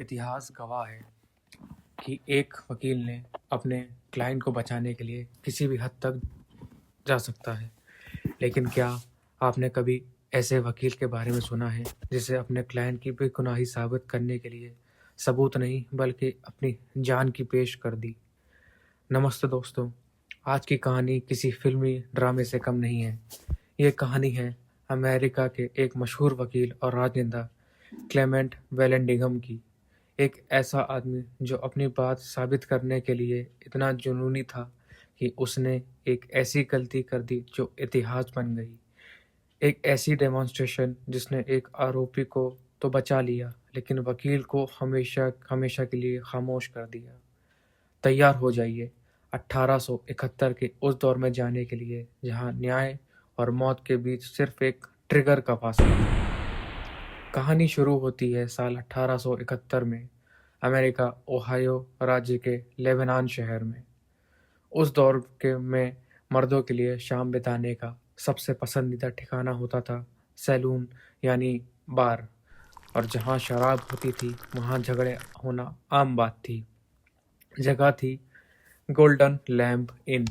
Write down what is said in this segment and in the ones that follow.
इतिहास गवाह है कि एक वकील ने अपने क्लाइंट को बचाने के लिए किसी भी हद तक जा सकता है। लेकिन क्या आपने कभी ऐसे वकील के बारे में सुना है जिसे अपने क्लाइंट की बेगुनाही साबित करने के लिए सबूत नहीं बल्कि अपनी जान की पेश कर दी? नमस्ते दोस्तों, आज की कहानी किसी फिल्मी ड्रामे से कम नहीं है। ये कहानी है अमेरिका के एक मशहूर वकील और राजनेता क्लेमेंट वैलेंडिगम की। एक ऐसा आदमी जो अपनी बात साबित करने के लिए इतना जुनूनी था कि उसने एक ऐसी गलती कर दी जो इतिहास बन गई। एक ऐसी डेमोंस्ट्रेशन जिसने एक आरोपी को तो बचा लिया लेकिन वकील को हमेशा हमेशा के लिए खामोश कर दिया। तैयार हो जाइए 1871 के उस दौर में जाने के लिए जहां न्याय और मौत के बीच सिर्फ एक ट्रिगर का फासला था। कहानी शुरू होती है साल 1871 में अमेरिका ओहायो राज्य के लेबनान शहर में। उस दौर के में मर्दों के लिए शाम बिताने का सबसे पसंदीदा ठिकाना होता था सैलून यानी बार, और जहां शराब होती थी वहां झगड़े होना आम बात थी। जगह थी गोल्डन लैम्प इन।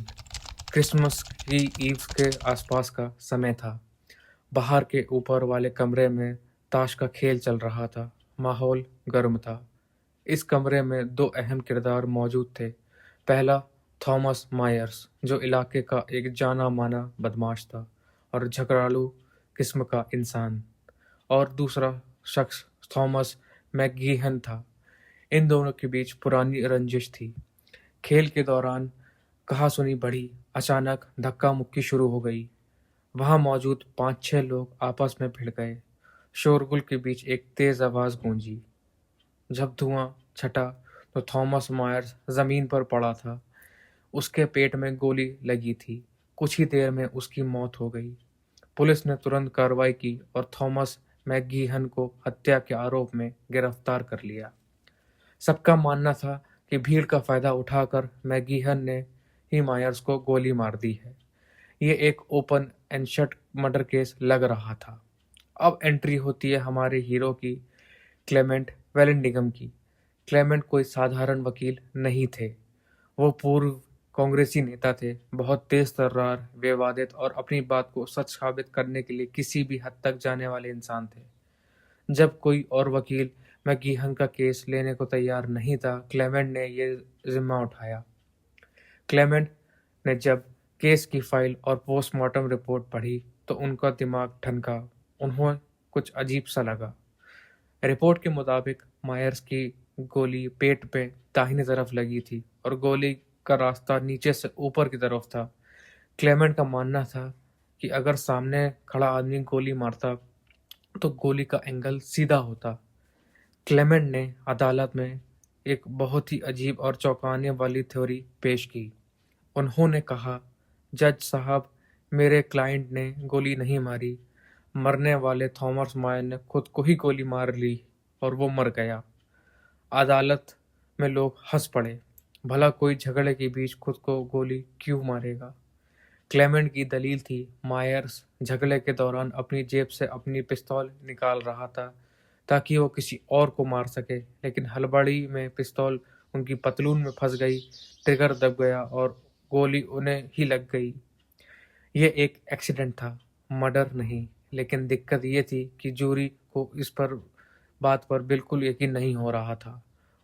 क्रिसमस की ईव के आसपास का समय था। बाहर के ऊपर वाले कमरे में ताश का खेल चल रहा था। माहौल गर्म था। इस कमरे में दो अहम किरदार मौजूद थे। पहला थॉमस मायर्स, जो इलाके का एक जाना माना बदमाश था और झगड़ालू किस्म का इंसान, और दूसरा शख्स थॉमस मैकगीहन था। इन दोनों के बीच पुरानी रंजिश थी। खेल के दौरान कहासुनी बढ़ी। अचानक धक्का मुक्की शुरू हो गई। वहां मौजूद 5-6 लोग आपस में भिड़ गए। शोरगुल के बीच एक तेज आवाज गूंजी। जब धुआं छटा तो थॉमस मायर्स जमीन पर पड़ा था। उसके पेट में गोली लगी थी। कुछ ही देर में उसकी मौत हो गई। पुलिस ने तुरंत कार्रवाई की और थॉमस मैकगीहन को हत्या के आरोप में गिरफ्तार कर लिया। सबका मानना था कि भीड़ का फायदा उठाकर मैकगीहन ने ही मायर्स को गोली मार दी है। ये एक open and shut murder case लग रहा था। अब एंट्री होती है हमारे हीरो की, क्लेमेंट वेलेंडिगम की। क्लेमेंट कोई साधारण वकील नहीं थे। वो पूर्व कांग्रेसी नेता थे, बहुत तेज तर्रार, विवादित और अपनी बात को सच साबित करने के लिए किसी भी हद तक जाने वाले इंसान थे। जब कोई और वकील मैकगीहन का केस लेने को तैयार नहीं था, क्लेमेंट ने ये जिम्मा उठाया। क्लेमेंट ने जब केस की फाइल और पोस्टमार्टम रिपोर्ट पढ़ी तो उनका दिमाग ठनका। उन्हें कुछ अजीब सा लगा। रिपोर्ट के मुताबिक मायर्स की गोली पेट पे दाहिनी तरफ लगी थी और गोली का रास्ता नीचे से ऊपर की तरफ था। क्लेमेंट का मानना था कि अगर सामने खड़ा आदमी गोली मारता तो गोली का एंगल सीधा होता। क्लेमेंट ने अदालत में एक बहुत ही अजीब और चौंकाने वाली थ्योरी पेश की। उन्होंने कहा, जज साहब, मेरे क्लाइंट ने गोली नहीं मारी। मरने वाले थॉमस मायर ने खुद को ही गोली मार ली और वो मर गया। अदालत में लोग हंस पड़े। भला कोई झगड़े के बीच खुद को गोली क्यों मारेगा? क्लेमेंट की दलील थी, मायर्स झगड़े के दौरान अपनी जेब से अपनी पिस्तौल निकाल रहा था ताकि वो किसी और को मार सके, लेकिन हड़बड़ी में पिस्तौल उनकी पतलून में फंस गई, ट्रिगर दब गया और गोली उन्हें ही लग गई। ये एक एक्सीडेंट था, मर्डर नहीं। लेकिन दिक्कत ये थी कि जूरी को इस बात पर बिल्कुल यकीन नहीं हो रहा था।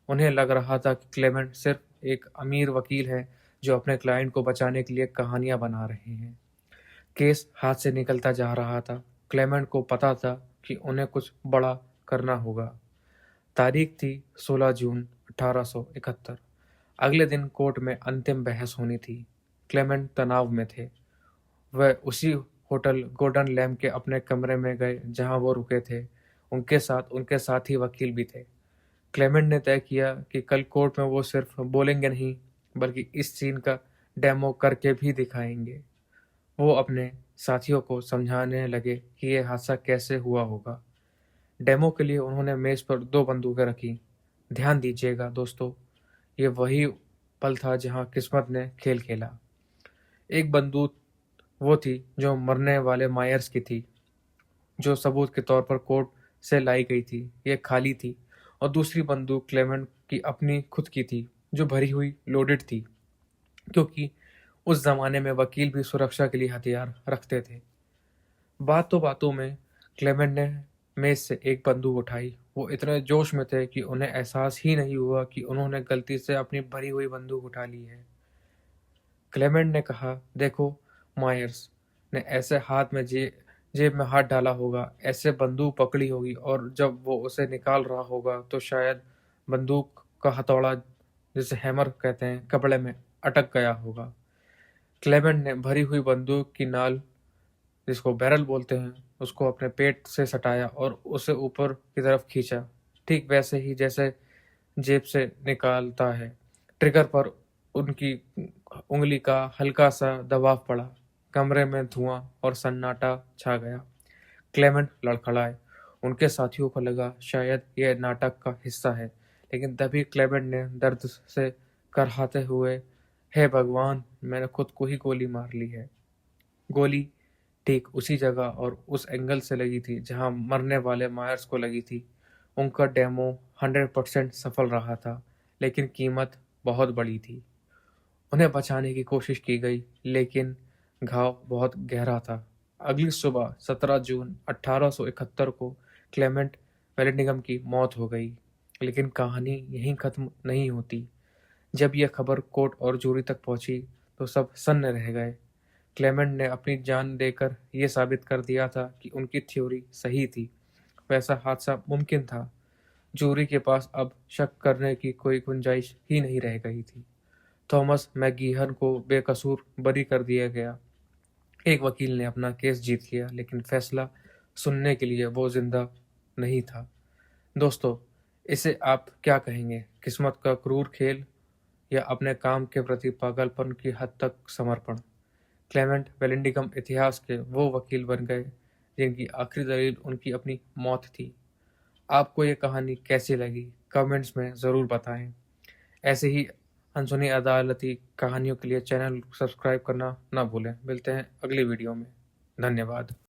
उन्हें लग रहा था कि क्लेमेंट सिर्फ एक अमीर वकील है जो अपने क्लाइंट को बचाने के लिए कहानियां बना रहे हैं। केस हाथ से निकलता जा रहा था। क्लेमेंट को पता था कि उन्हें कुछ बड़ा करना होगा। तारीख थी 16 जून 1871। अगले दिन कोर्ट में अंतिम बहस होनी थी। क्लेमेंट तनाव में थे। वह उसी होटल गोल्डन लैम्प के अपने कमरे में गए जहां वो रुके थे। उनके साथ ही वकील भी थे। क्लेमेंट ने तय किया कि कल कोर्ट में वो सिर्फ बोलेंगे नहीं बल्कि इस सीन का डेमो करके भी दिखाएंगे। वो अपने साथियों को समझाने लगे कि यह हादसा कैसे हुआ होगा। डेमो के लिए उन्होंने मेज पर 2 बंदूकें रखी। ध्यान दीजिएगा दोस्तों, ये वही पल था जहां किस्मत ने खेल खेला। एक बंदूक वो थी जो मरने वाले मायर्स की थी, जो सबूत के तौर पर कोर्ट से लाई गई थी। ये खाली थी और दूसरी बंदूक क्लेमेंट की अपनी खुद की थी, जो भरी हुई लोडेड थी, क्योंकि उस जमाने में वकील भी सुरक्षा के लिए हथियार रखते थे। बातों में क्लेमेंट ने मेज से एक बंदूक उठाई। वो इतने जोश में थे कि उन्हें एहसास ही नहीं हुआ कि उन्होंने गलती से अपनी भरी हुई बंदूक उठा ली है। क्लेमेंट ने कहा, देखो मायर्स ने ऐसे हाथ में जेब में हाथ डाला होगा, ऐसे बंदूक पकड़ी होगी, और जब वो उसे निकाल रहा होगा तो शायद बंदूक का हथौड़ा, जिसे हैमर कहते हैं, कपड़े में अटक गया होगा। क्लेमेंट ने भरी हुई बंदूक की नाल, जिसको बैरल बोलते हैं, उसको अपने पेट से सटाया और उसे ऊपर की तरफ खींचा, ठीक वैसे ही जैसे जेब से निकालता है। ट्रिगर पर उनकी उंगली का हल्का सा दबाव पड़ा। कमरे में धुआं और सन्नाटा छा गया। क्लेमेंट लड़खड़ाए। उनके साथियों को लगा शायद यह नाटक का हिस्सा है, लेकिन तभी क्लेमेंट ने दर्द से कराहते हुए, हे भगवान, मैंने खुद को ही गोली मार ली है। गोली ठीक उसी जगह और उस एंगल से लगी थी जहां मरने वाले मायर्स को लगी थी। उनका डेमो 100% सफल रहा था, लेकिन कीमत बहुत बड़ी थी। उन्हें बचाने की कोशिश की गई, लेकिन घाव बहुत गहरा था। अगली सुबह 17 जून 1871 को क्लेमेंट वेलिंगटन की मौत हो गई। लेकिन कहानी यहीं खत्म नहीं होती। जब यह खबर कोर्ट और जूरी तक पहुंची तो सब सन्न रह गए। क्लेमेंट ने अपनी जान देकर यह साबित कर दिया था कि उनकी थ्योरी सही थी। वैसा हादसा मुमकिन था। जूरी के पास अब शक करने की कोई गुंजाइश ही नहीं रह गई थी। थॉमस मैकगीहन को बेकसूर बरी कर दिया गया। एक वकील ने अपना केस जीत लिया, लेकिन फैसला सुनने के लिए वो जिंदा नहीं था। दोस्तों, इसे आप क्या कहेंगे? किस्मत का क्रूर खेल या अपने काम के प्रति पागलपन की हद तक समर्पण? क्लेमेंट वेलिंगटन इतिहास के वो वकील बन गए जिनकी आखिरी दलील उनकी अपनी मौत थी। आपको ये कहानी कैसी लगी? कमेंट्स में ज़रूर बताएं। ऐसे ही अनसुनी अदालती कहानियों के लिए चैनल सब्सक्राइब करना ना भूलें। मिलते हैं अगली वीडियो में। धन्यवाद।